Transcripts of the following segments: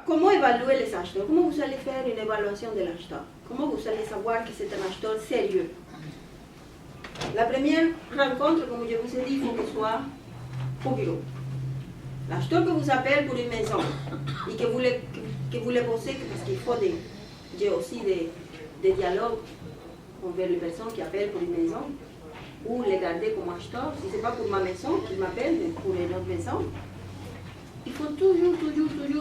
Comment évaluer les acheteurs? Comment vous allez faire une évaluation de l'acheteur? Comment vous allez savoir que c'est un acheteur sérieux? La première rencontre, comme je vous ai dit, il faut qu'elle soit au bureau. L'acheteur que vous appelle pour une maison et que vous les posez, parce qu'il faut j'ai aussi des dialogues envers les personnes qui appellent pour une maison, ou les garder comme acheteur. Si ce n'est pas pour ma maison qu'ils m'appellent, mais pour une autre maison, il faut toujours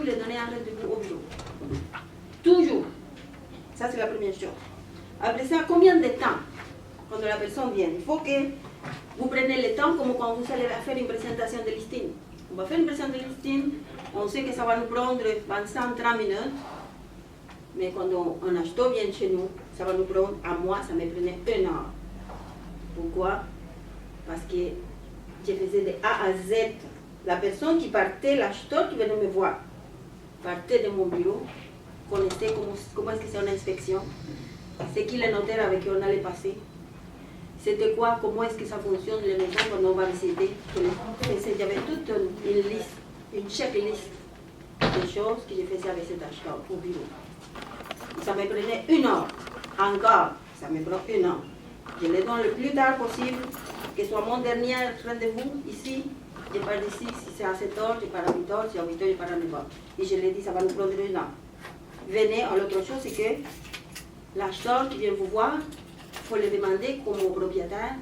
les donner un rendez-vous au bureau. Toujours. Ça, c'est la première chose. Après ça, combien de temps quand la personne vient? Il faut que vous preniez le temps comme quand vous allez faire une présentation de listing. On va faire une présentation de listing, on sait que ça va nous prendre 25-30 minutes, mais quand un acheteur vient chez nous, ça va nous prendre, à moi, ça me prenait 1 heure. Pourquoi? Parce que je faisais de A à Z. La personne qui partait, l'acheteur qui venait me voir, partait de mon bureau, connaissait comment est-ce que c'est une inspection, c'est qui le notaire avec qui on allait passer, c'était quoi, comment est-ce que ça fonctionne les maisons quand on va visiter. Il y avait toute une liste, une checklist de choses que je faisais avec cet acheteur au bureau. Ça me prenait 1 heure. Encore, ça me prend 1 heure. Je le donne le plus tard possible, que ce soit mon dernier rendez-vous ici. Je pars d'ici, si c'est à 7 heures, je pars à 8 heures, si c'est à 8 heures, je pars à 9 heures. Et je l'ai dit, ça va nous prendre 1 heure. Venez, l'autre chose, c'est que l'acheteur qui vient vous voir, il faut le demander comme propriétaire,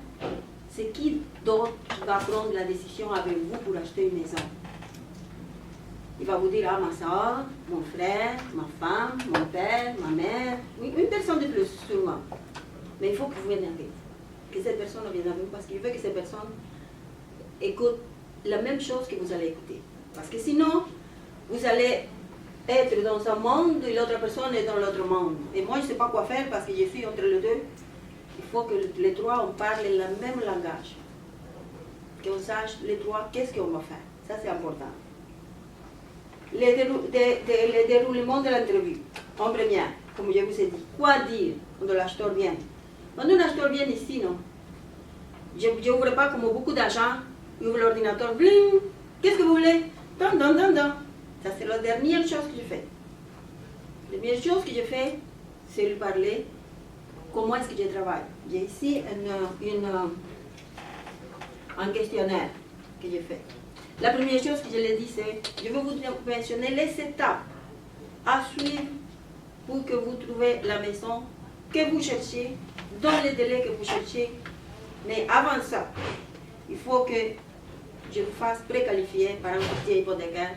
c'est qui d'autre va prendre la décision avec vous pour acheter une maison. Il va vous dire, ah, ma soeur, mon frère, ma femme, mon père, ma mère, une personne de plus, sûrement. Mais il faut que vous veniez avec vous, que cette personne vienne avec vous, parce qu'il veut que cette personne écoute la même chose que vous allez écouter. Parce que sinon, vous allez être dans un monde et l'autre personne est dans l'autre monde. Et moi, je ne sais pas quoi faire parce que je suis entre les deux. Il faut que les trois, on parle le même langage. Qu'on sache les trois qu'est-ce qu'on va faire. Ça, c'est important. Le déroulement de l'entrevue. En première, comme je vous ai dit, quoi dire quand l'acheteur vient? Quand un acheteur vient ici, non, je n'ouvre pas comme beaucoup d'agents, j'ouvre l'ordinateur, bling, qu'est-ce que vous voulez? Ça, c'est la dernière chose que je fais. La première chose que je fais, c'est lui parler comment est-ce que je travaille. J'ai ici un questionnaire que j'ai fait. La première chose que je lui ai dit, c'est je vais vous mentionner les étapes à suivre pour que vous trouviez la maison que vous cherchez, dans les délais que vous cherchez. Mais avant ça, il faut que je vous fasse préqualifier par un courtier hypothécaire